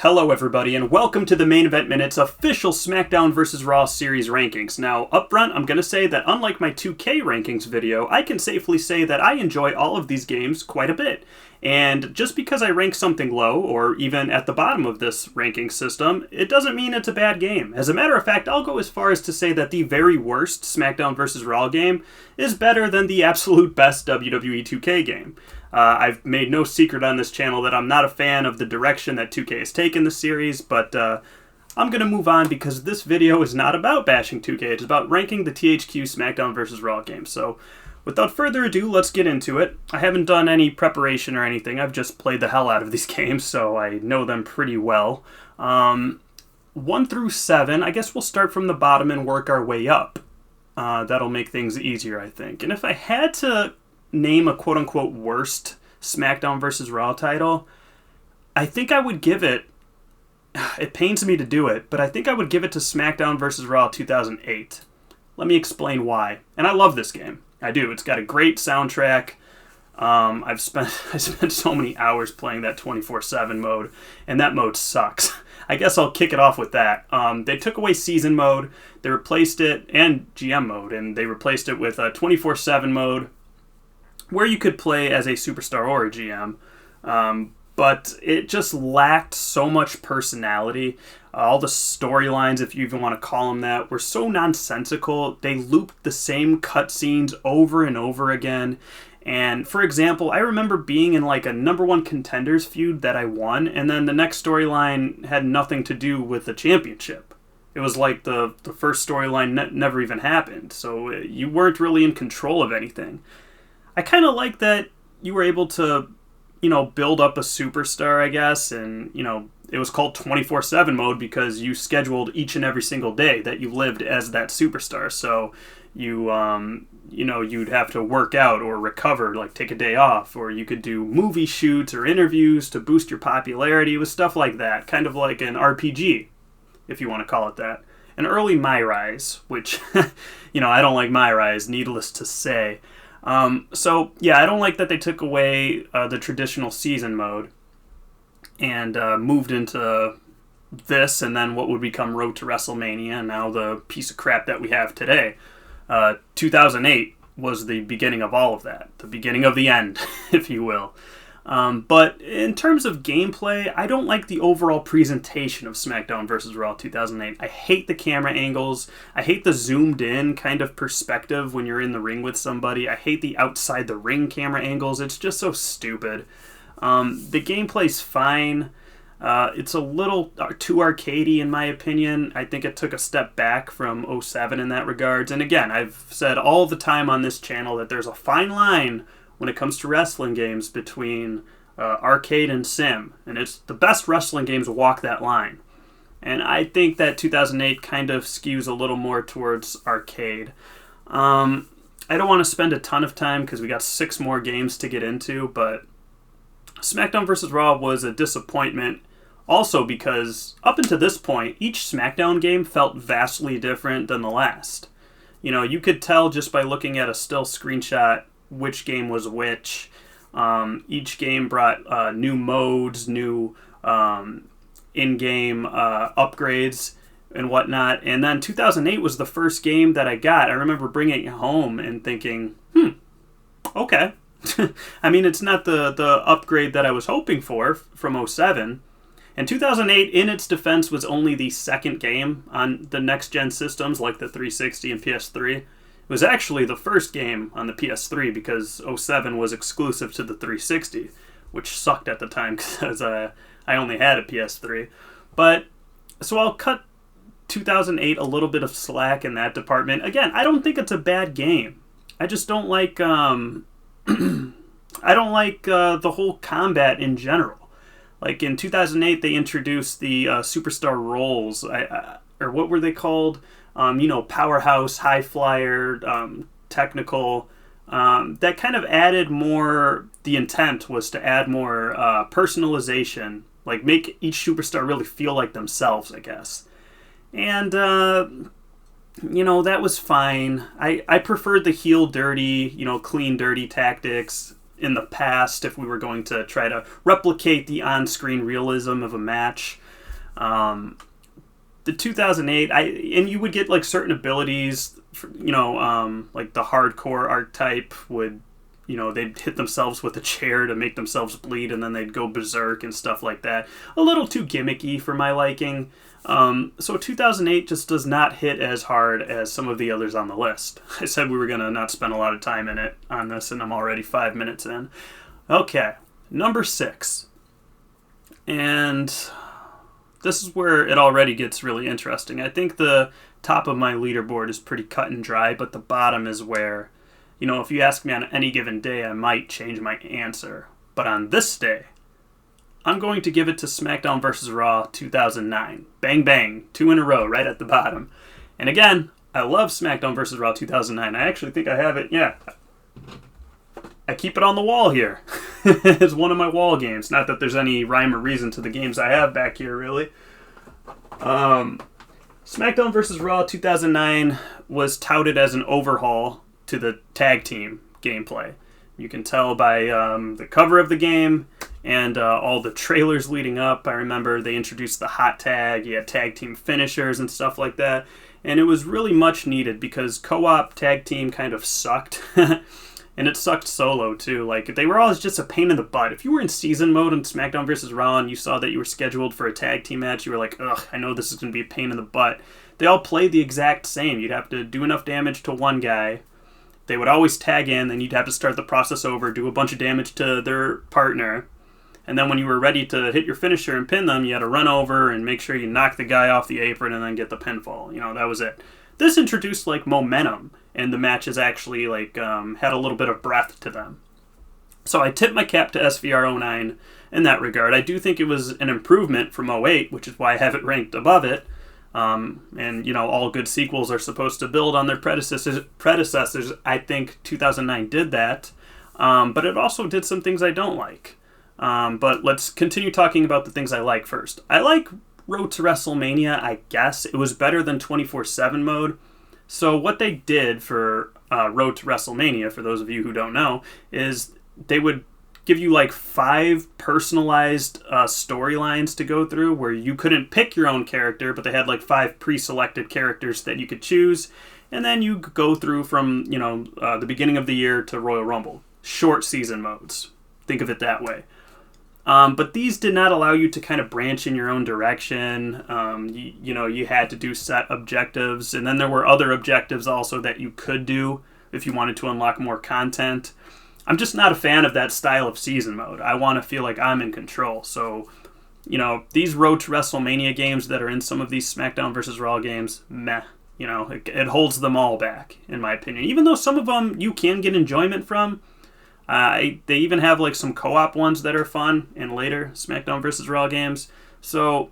Hello everybody, and welcome to the Main Event Minute's official Smackdown vs. Raw series rankings. Now, up front, I'm going to say that unlike my 2K rankings video, I can safely say that I enjoy all of these games quite a bit. And just because I rank something low, or even at the bottom of this ranking system, it doesn't mean it's a bad game. As a matter of fact, I'll go as far as to say that the very worst Smackdown vs. Raw game is better than the absolute best WWE 2K game. I've made no secret on this channel that I'm not a fan of the direction that 2K has taken the series, but I'm going to move on because this video is not about bashing 2K. It's about ranking the THQ Smackdown vs. Raw games. So without further ado, let's get into it. I haven't done any preparation or anything. I've just played the hell out of these games, so I know them pretty well. 1 through 7, I guess we'll start from the bottom and work our way up. That'll make things easier, I think. And if I had to name a quote-unquote worst Smackdown vs. Raw title, I think I would give it pains me to do it, but I think I would give it to Smackdown vs. Raw 2008. Let me explain why. And I love this game. I do. It's got a great soundtrack. I spent so many hours playing that 24/7 mode, and that mode sucks. I guess I'll kick it off with that. They took away season mode, they replaced it, and GM mode, and they replaced it with a 24/7 mode, where you could play as a superstar or a GM, but it just lacked so much personality. All the storylines, if you even want to call them that, were so nonsensical. They looped the same cutscenes over and over again. And for example, I remember being in like a #1 contenders feud that I won, and then the next storyline had nothing to do with the championship. It was like the first storyline never even happened, so you weren't really in control of anything. I kind of like that you were able to, build up a superstar, I guess, and, it was called 24/7 mode because you scheduled each and every single day that you lived as that superstar. So you, you'd have to work out or recover, like take a day off, or you could do movie shoots or interviews to boost your popularity. It was stuff like that, kind of like an RPG, if you want to call it that. An early My Rise, which, I don't like My Rise, needless to say. So yeah, I don't like that they took away the traditional season mode and moved into this and then what would become Road to WrestleMania, and now the piece of crap that we have today. 2008 was the beginning of all of that, the beginning of the end, if you will. But in terms of gameplay, I don't like the overall presentation of Smackdown vs. Raw 2008. I hate the camera angles. I hate the zoomed in kind of perspective when you're in the ring with somebody. I hate the outside the ring camera angles. It's just so stupid. The gameplay's fine. It's a little too arcadey in my opinion. I think it took a step back from 07 in that regards. And again, I've said all the time on this channel that there's a fine line when it comes to wrestling games between arcade and sim. And it's the best wrestling games walk that line. And I think that 2008 kind of skews a little more towards arcade. I don't want to spend a ton of time because we got 6 more games to get into, but Smackdown vs. Raw was a disappointment also because up until this point, each Smackdown game felt vastly different than the last. You could tell just by looking at a still screenshot which game was which. Each game brought new modes, new in-game upgrades and whatnot. And then 2008 was the first game that I got. I remember bringing it home and thinking, okay. I mean, it's not the upgrade that I was hoping for from 07. And 2008, in its defense, was only the second game on the next-gen systems like the 360 and PS3. It was actually the first game on the PS3 because 07 was exclusive to the 360, which sucked at the time because I only had a PS3. But, so I'll cut 2008 a little bit of slack in that department. Again, I don't think it's a bad game. I just don't like, I don't like the whole combat in general. Like in 2008, they introduced the superstar roles, or what were they called? Powerhouse, high flyer, technical. That kind of added more, the intent was to add more personalization, like make each superstar really feel like themselves, I guess. And, that was fine. I preferred the heel dirty, clean dirty tactics. in the past if we were going to try to replicate the on-screen realism of a match. The 2008, and you would get like certain abilities, like the hardcore archetype would, they'd hit themselves with a chair to make themselves bleed, and then they'd go berserk and stuff like that. A little too gimmicky for my liking. So 2008 just does not hit as hard as some of the others on the list. I said we were going to not spend a lot of time on this, and I'm already 5 minutes in. Okay, number 6. And this is where it already gets really interesting. I think the top of my leaderboard is pretty cut and dry, but the bottom is where, if you ask me on any given day, I might change my answer. But on this day, I'm going to give it to SmackDown vs. Raw 2009. Bang, bang. 2 in a row, right at the bottom. And again, I love SmackDown vs. Raw 2009. I actually think I have it, I keep it on the wall here. It's one of my wall games. Not that there's any rhyme or reason to the games I have back here, really. SmackDown vs. Raw 2009 was touted as an overhaul to the tag team gameplay. You can tell by the cover of the game and all the trailers leading up. I remember they introduced the hot tag. You had tag team finishers and stuff like that. And it was really much needed because co-op tag team kind of sucked. And it sucked solo, too. Like, they were always just a pain in the butt. If you were in season mode in SmackDown vs. Raw and you saw that you were scheduled for a tag team match, you were like, ugh, I know this is going to be a pain in the butt. They all played the exact same. You'd have to do enough damage to one guy. They would always tag in, then you'd have to start the process over, do a bunch of damage to their partner. And then when you were ready to hit your finisher and pin them, you had to run over and make sure you knock the guy off the apron and then get the pinfall. That was it. This introduced, momentum. And the matches actually, had a little bit of breath to them. So I tip my cap to SVR09 in that regard. I do think it was an improvement from 08, which is why I have it ranked above it. And, all good sequels are supposed to build on their predecessors. I think 2009 did that. But it also did some things I don't like. But let's continue talking about the things I like first. I like Road to WrestleMania, I guess. It was better than 24/7 mode. So what they did for Road to WrestleMania, for those of you who don't know, is they would give you 5 personalized storylines to go through where you couldn't pick your own character, but they had 5 pre-selected characters that you could choose. And then you go through from, the beginning of the year to Royal Rumble. Short season modes. Think of it that way. But these did not allow you to kind of branch in your own direction. You had to do set objectives. And then there were other objectives also that you could do if you wanted to unlock more content. I'm just not a fan of that style of season mode. I want to feel like I'm in control. So, these Road to WrestleMania games that are in some of these SmackDown vs. Raw games, meh. It holds them all back, in my opinion. Even though some of them you can get enjoyment from. They even have some co-op ones that are fun in later SmackDown vs. Raw games. So,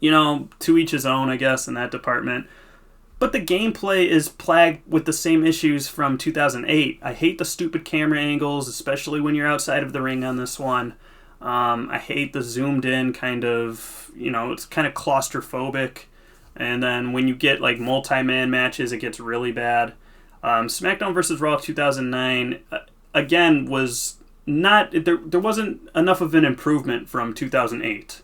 to each his own, I guess, in that department. But the gameplay is plagued with the same issues from 2008. I hate the stupid camera angles, especially when you're outside of the ring on this one. I hate the zoomed in kind of, it's kind of claustrophobic. And then when you get multi-man matches, it gets really bad. SmackDown vs. Raw 2009... again, was not there wasn't enough of an improvement from 2008.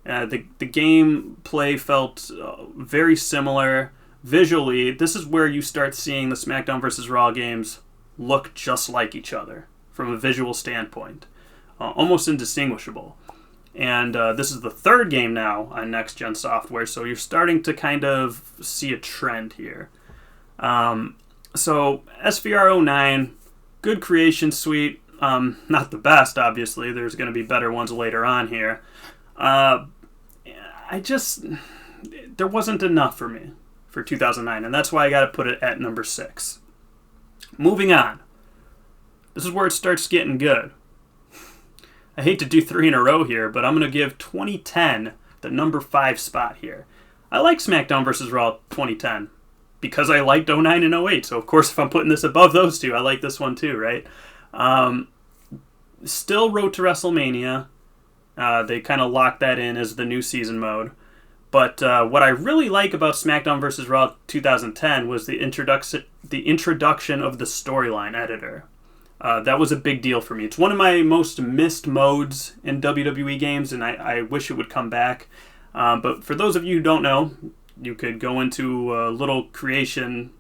The gameplay felt very similar. Visually, this is where you start seeing the SmackDown vs. Raw games look just like each other from a visual standpoint. Almost indistinguishable. And this is the 3rd game now on next-gen software, so you're starting to kind of see a trend here. So, SVR09... good creation suite. Not the best, obviously. There's going to be better ones later on here. There wasn't enough for me for 2009, and that's why I got to put it at number 6. Moving on. This is where it starts getting good. I hate to do 3 in a row here, but I'm going to give 2010 the number 5 spot here. I like SmackDown vs. Raw 2010. Because I liked 09 and 08. So, of course, if I'm putting this above those two, I like this one too, right? Still Road to WrestleMania. They kind of locked that in as the new season mode. But what I really like about SmackDown vs. Raw 2010 was the introduction of the storyline editor. That was a big deal for me. It's one of my most missed modes in WWE games, and I wish it would come back. But for those of you who don't know, you could go into a little creation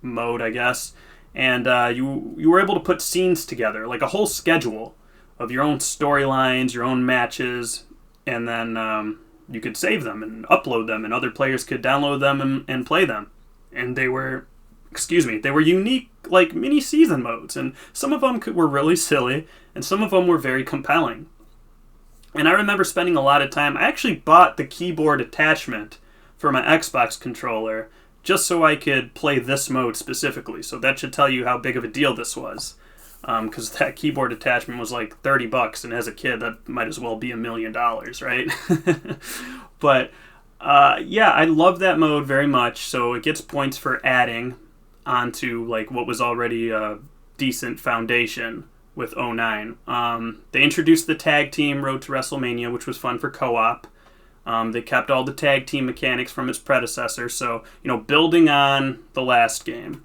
mode, I guess, and you were able to put scenes together, like a whole schedule of your own storylines, your own matches, and then you could save them and upload them, and other players could download them and play them. And they were unique, like mini season modes, and some of them were really silly, and some of them were very compelling. And I remember spending a lot of time. I actually bought the keyboard attachment for my Xbox controller just so I could play this mode specifically. So that should tell you how big of a deal this was, because that keyboard attachment was like $30, and as a kid, that might as well be $1 million, right? But yeah, I love that mode very much. So it gets points for adding onto like what was already a decent foundation with 09. They introduced the tag team Road to WrestleMania, which was fun for co-op. They kept all the tag team mechanics from its predecessor, so building on the last game.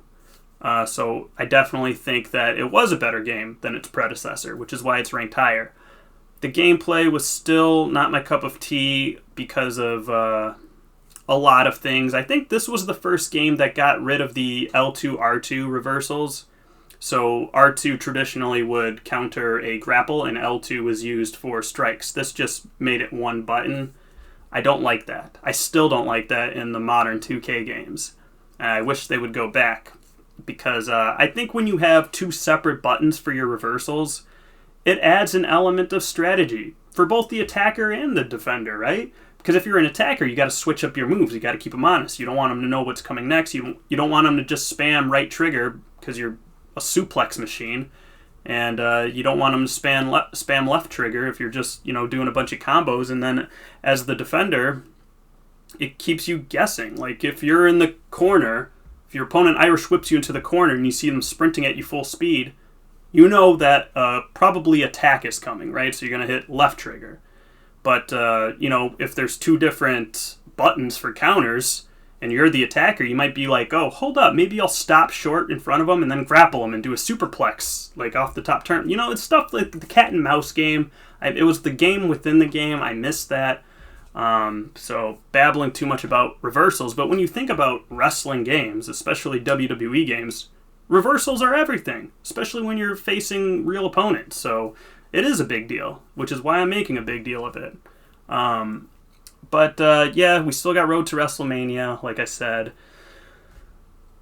So I definitely think that it was a better game than its predecessor, which is why it's ranked higher. The gameplay was still not my cup of tea because of a lot of things. I think this was the first game that got rid of the L2, R2 reversals. So R2 traditionally would counter a grapple, and L2 was used for strikes. This just made it one button. I don't like that. I still don't like that in the modern 2K games. I wish they would go back, because I think when you have two separate buttons for your reversals, it adds an element of strategy for both the attacker and the defender, right? Because if you're an attacker, you got to switch up your moves. You got to keep them honest. You don't want them to know what's coming next. You don't want them to just spam right trigger because you're a suplex machine, and you don't want them to spam left trigger if you're just doing a bunch of combos. And then as the defender, it keeps you guessing. Like if you're in the corner, if your opponent Irish whips you into the corner and you see them sprinting at you full speed, you know that probably attack is coming, right? So you're going to hit left trigger. But, if there's two different buttons for counters and you're the attacker, you might be like, oh, hold up, maybe I'll stop short in front of them and then grapple them and do a superplex, like off the top turn. It's stuff like the cat and mouse game. It was the game within the game. I missed that. So babbling too much about reversals. But when you think about wrestling games, especially WWE games, reversals are everything, especially when you're facing real opponents. So it is a big deal, which is why I'm making a big deal of it. But yeah, we still got Road to WrestleMania, like I said.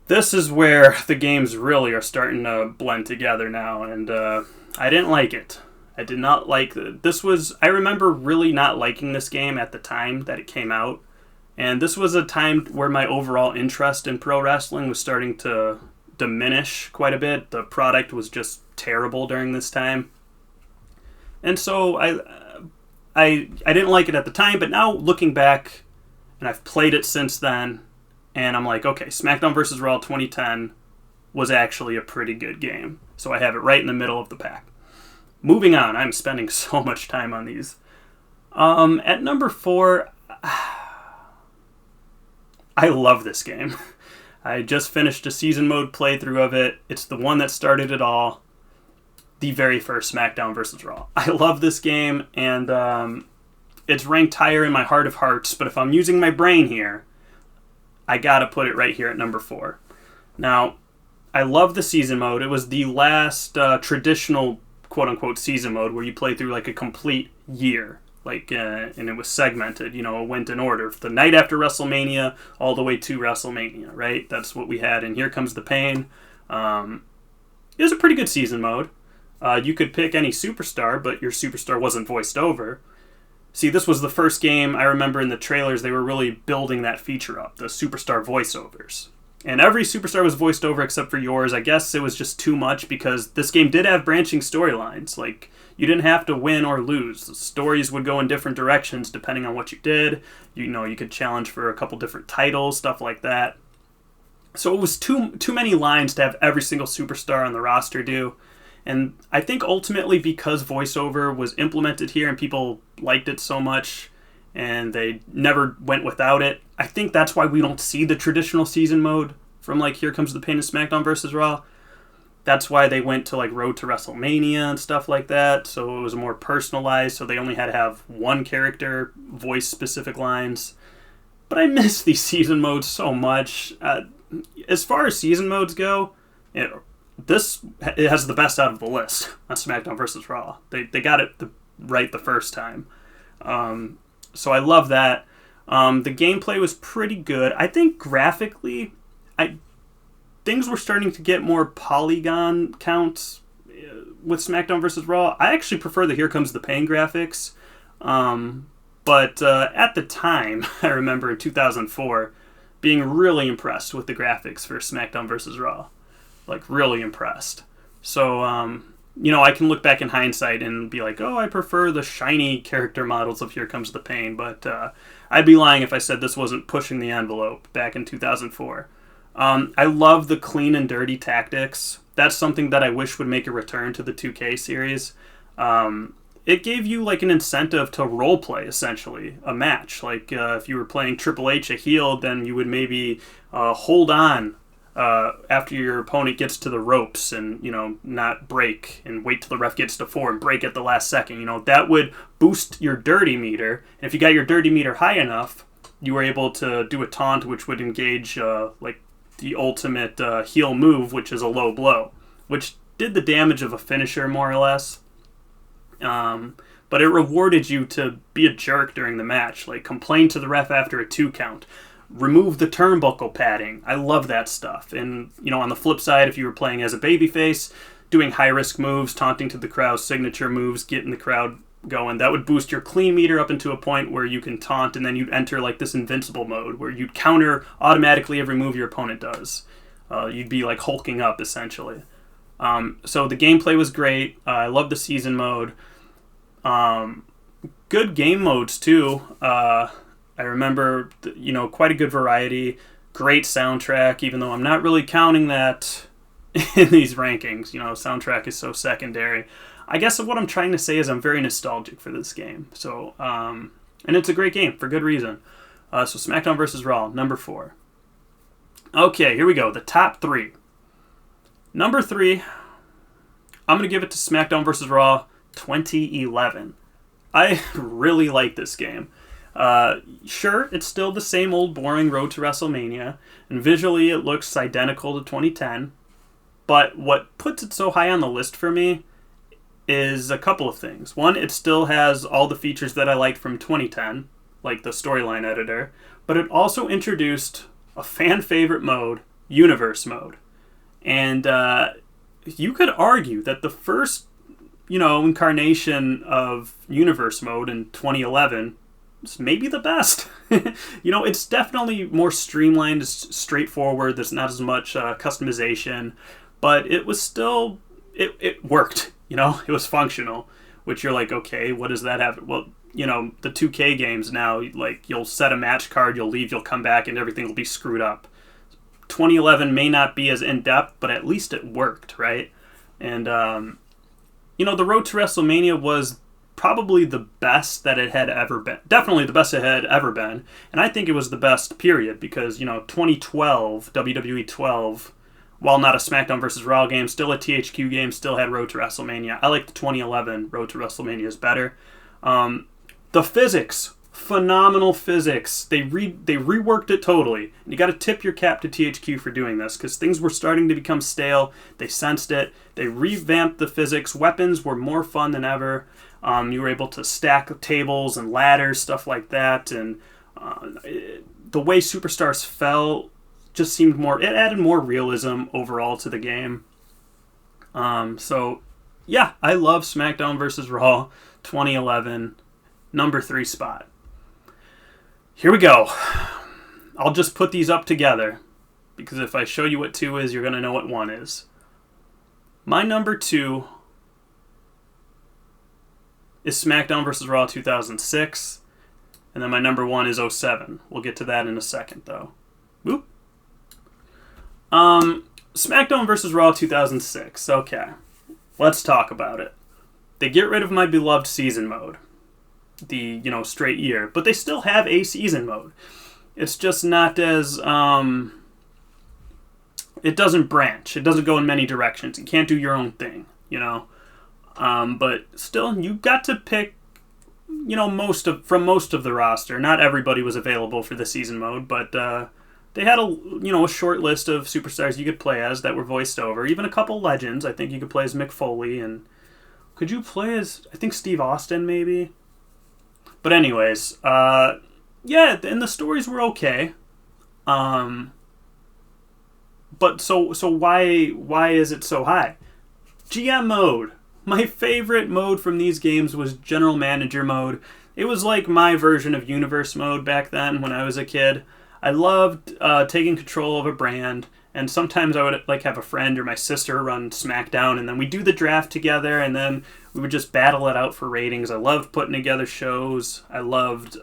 This is where the games really are starting to blend together now, and I didn't like it. I did not like this. I remember really not liking this game at the time that it came out, and this was a time where my overall interest in pro wrestling was starting to diminish quite a bit. The product was just terrible during this time. And so I didn't like it at the time, but now looking back, and I've played it since then, and I'm like, okay, SmackDown vs. Raw 2010 was actually a pretty good game. So I have it right in the middle of the pack. Moving on, I'm spending so much time on these. At number 4, I love this game. I just finished a season mode playthrough of it. It's the one that started it all. The very first SmackDown vs. Raw. I love this game, and it's ranked higher in my heart of hearts, but if I'm using my brain here, I gotta put it right here at number 4. Now, I love the season mode. It was the last traditional quote-unquote season mode where you play through like a complete year, and it was segmented, it went in order. The night after WrestleMania, all the way to WrestleMania, right? That's what we had, and Here Comes the Pain. It was a pretty good season mode. You could pick any superstar, but your superstar wasn't voiced over. See, this was the first game, I remember in the trailers, they were really building that feature up, the superstar voiceovers. And every superstar was voiced over except for yours. I guess it was just too much because this game did have branching storylines. Like, you didn't have to win or lose. The stories would go in different directions depending on what you did. You could challenge for a couple different titles, stuff like that. So it was too many lines to have every single superstar on the roster do. And I think ultimately because voiceover was implemented here and people liked it so much and they never went without it, I think that's why we don't see the traditional season mode from like Here Comes the Pain and SmackDown vs. Raw. That's why they went to like Road to WrestleMania and stuff like that. So it was more personalized. So they only had to have one character voice specific lines. But I miss these season modes so much. As far as season modes go, it has the best out of the list on SmackDown vs. Raw. They got it right the first time. So I love that. The gameplay was pretty good. I think graphically, things were starting to get more polygon counts with SmackDown vs. Raw. I actually prefer the Here Comes the Pain graphics. But at the time, I remember in 2004, being really impressed with the graphics for SmackDown vs. Raw. Like, really impressed. So, I can look back in hindsight and be like, oh, I prefer the shiny character models of Here Comes the Pain. But I'd be lying if I said this wasn't pushing the envelope back in 2004. I love the clean and dirty tactics. That's something that I wish would make a return to the 2K series. It gave you like an incentive to roleplay, essentially, a match. Like if you were playing Triple H a heel, then you would maybe hold on after your opponent gets to the ropes and, not break and wait till the ref gets to 4 and break at the last second. That would boost your dirty meter. And if you got your dirty meter high enough, you were able to do a taunt which would engage the ultimate heel move, which is a low blow, which did the damage of a finisher more or less. But it rewarded you to be a jerk during the match, like complain to the ref after a 2 count, remove the turnbuckle padding. I love that stuff. And, on the flip side, if you were playing as a babyface, doing high-risk moves, taunting to the crowd, signature moves, getting the crowd going, that would boost your clean meter up into a point where you can taunt, and then you'd enter like this invincible mode where you'd counter automatically every move your opponent does. You'd be like hulking up, essentially. So the gameplay was great. I love the season mode. Good game modes too. I remember, quite a good variety. Great soundtrack, even though I'm not really counting that in these rankings. Soundtrack is so secondary. I guess what I'm trying to say is I'm very nostalgic for this game. So, and it's a great game for good reason. So SmackDown vs. Raw, number 4. Okay, here we go. The top 3. Number 3, I'm going to give it to SmackDown vs. Raw 2011. I really like this game. Sure, it's still the same old boring Road to WrestleMania, and visually it looks identical to 2010, but what puts it so high on the list for me is a couple of things. One, it still has all the features that I liked from 2010, like the storyline editor, but it also introduced a fan favorite mode, Universe Mode. And you could argue that the first incarnation of Universe Mode in 2011 is maybe the best. It's definitely more streamlined, it's straightforward, there's not as much customization, but it was still, it worked, it was functional, which you're like, okay, what does that have? Well, the 2K games now, like, you'll set a match card, you'll leave, you'll come back, and everything will be screwed up. 2011 may not be as in-depth, but at least it worked, right? And, the Road to WrestleMania was probably the best that it had ever been. Definitely the best it had ever been. And I think it was the best, period, because, 2012, WWE 12, while not a SmackDown vs. Raw game, still a THQ game, still had Road to WrestleMania. I like the 2011 Road to WrestleMania is better. The physics, phenomenal physics. They reworked it totally. And you got to tip your cap to THQ for doing this, because things were starting to become stale. They sensed it. They revamped the physics. Weapons were more fun than ever. You were able to stack tables and ladders, stuff like that. And the way superstars fell just seemed it added more realism overall to the game. So, yeah, I love SmackDown vs. Raw 2011, number 3 spot. Here we go. I'll just put these up together, because if I show you what 2 is, you're going to know what 1 is. My number 2 is SmackDown vs. Raw 2006, and then my number 1 is 07. We'll get to that in a second, though. Whoop. SmackDown vs. Raw 2006. Okay, let's talk about it. They get rid of my beloved season mode, the straight year, but they still have a season mode. It's just not as it doesn't branch. It doesn't go in many directions. You can't do your own thing, you know. But still, you got to pick, you know, most of the roster. Not everybody was available for the season mode, but they had a short list of superstars you could play as that were voiced over. Even a couple legends. I think you could play as Mick Foley, and could you play as, I think, Steve Austin maybe. But anyways, yeah, and the stories were okay. But so why is it so high? GM mode. My favorite mode from these games was General Manager mode. It was like my version of Universe mode back then when I was a kid. I loved taking control of a brand, and sometimes I would like have a friend or my sister run Smackdown, and then we'd do the draft together, and then we would just battle it out for ratings. I loved putting together shows. I loved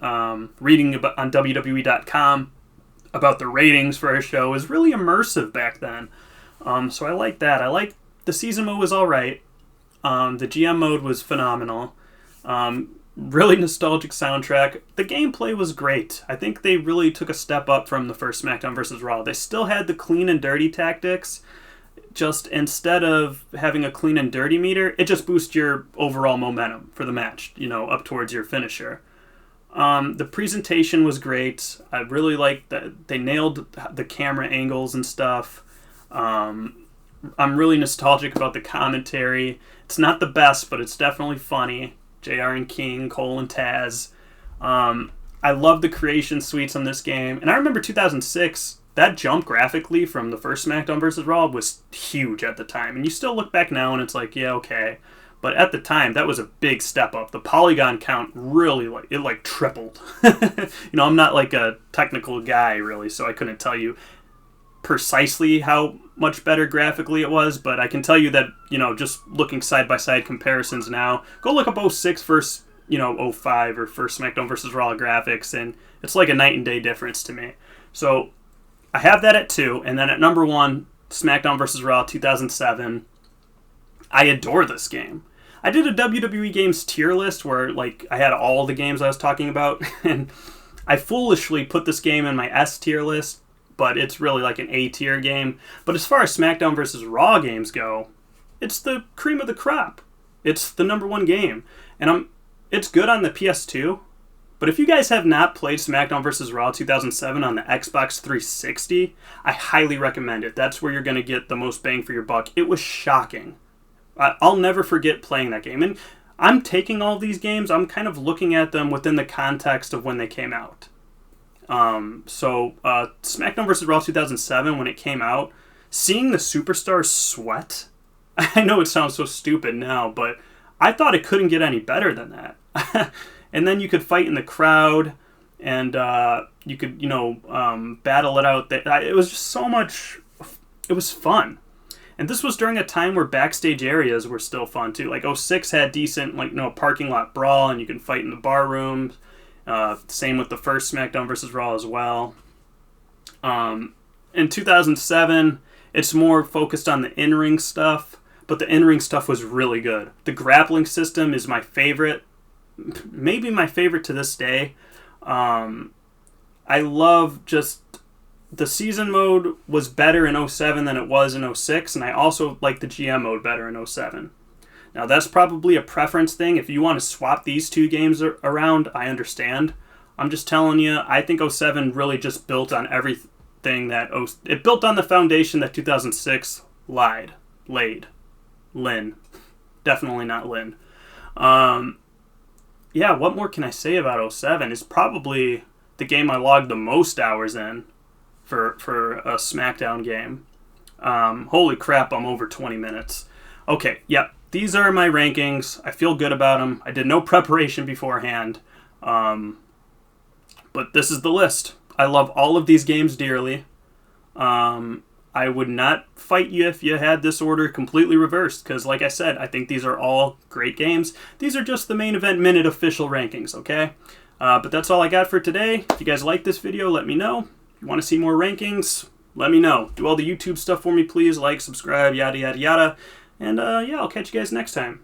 reading about, on WWE.com about the ratings for our show. It was really immersive back then. So I liked that. I liked the season mode was all right. The GM mode was phenomenal. Really nostalgic soundtrack. The gameplay was great. I think they really took a step up from the first SmackDown vs. Raw. They still had the clean and dirty tactics. Just instead of having a clean and dirty meter, it just boosts your overall momentum for the match, you know, up towards your finisher. The presentation was great. I really liked that they nailed the camera angles and stuff. I'm really nostalgic about the commentary. It's not the best, but it's definitely funny. JR and King, Cole and Taz. I love the creation suites on this game. And I remember 2006, that jump graphically from the first SmackDown vs. Raw was huge at the time. And you still look back now and it's like, yeah, okay. But at the time, that was a big step up. The polygon count really, tripled. You know, I'm not like a technical guy, really, so I couldn't tell you precisely how much better graphically it was, but I can tell you that, you know, just looking side-by-side comparisons now, go look up 06 versus, you know, 05 or first SmackDown vs. Raw graphics, and it's like a night and day difference to me. So I have that at 2, and then at number 1, SmackDown vs. Raw 2007. I adore this game. I did a WWE games tier list where, like, I had all the games I was talking about, and I foolishly put this game in my S tier list, but it's really like an A tier game. But as far as SmackDown vs. Raw games go, it's the cream of the crop. It's the number 1 game. And it's good on the PS2, but if you guys have not played SmackDown vs. Raw 2007 on the Xbox 360, I highly recommend it. That's where you're going to get the most bang for your buck. It was shocking. I'll never forget playing that game. And I'm taking all these games, I'm kind of looking at them within the context of when they came out. SmackDown vs. Raw 2007, when it came out, seeing the superstars sweat, I know it sounds so stupid now, but I thought it couldn't get any better than that. And then you could fight in the crowd, and you could, you know, battle it out. It was just so much, it was fun. And this was during a time where backstage areas were still fun, too. Like, 06 had decent, like, you know, parking lot brawl, and you can fight in the bar rooms. Same with the first SmackDown vs. Raw as well. In 2007, it's more focused on the in-ring stuff, but the in-ring stuff was really good. The grappling system is my favorite, maybe my favorite to this day. I love just the season mode was better in 07 than it was in 06, and I also like the GM mode better in 07. Now, that's probably a preference thing. If you want to swap these two games around, I understand. I'm just telling you, I think 07 really just built on everything that... It built on the foundation that 2006 laid. Lynn. Definitely not Lynn. Yeah, what more can I say about 07? It's probably the game I logged the most hours in for a SmackDown game. Holy crap, I'm over 20 minutes. Okay, yep. These are my rankings. I feel good about them. I did no preparation beforehand. But this is the list. I love all of these games dearly. I would not fight you if you had this order completely reversed, because like I said, I think these are all great games. These are just the Main Event Minute official rankings, okay? But that's all I got for today. If you guys like this video, let me know. If you want to see more rankings, let me know. Do all the YouTube stuff for me, please. Like, subscribe, yada, yada, yada. And yeah, I'll catch you guys next time.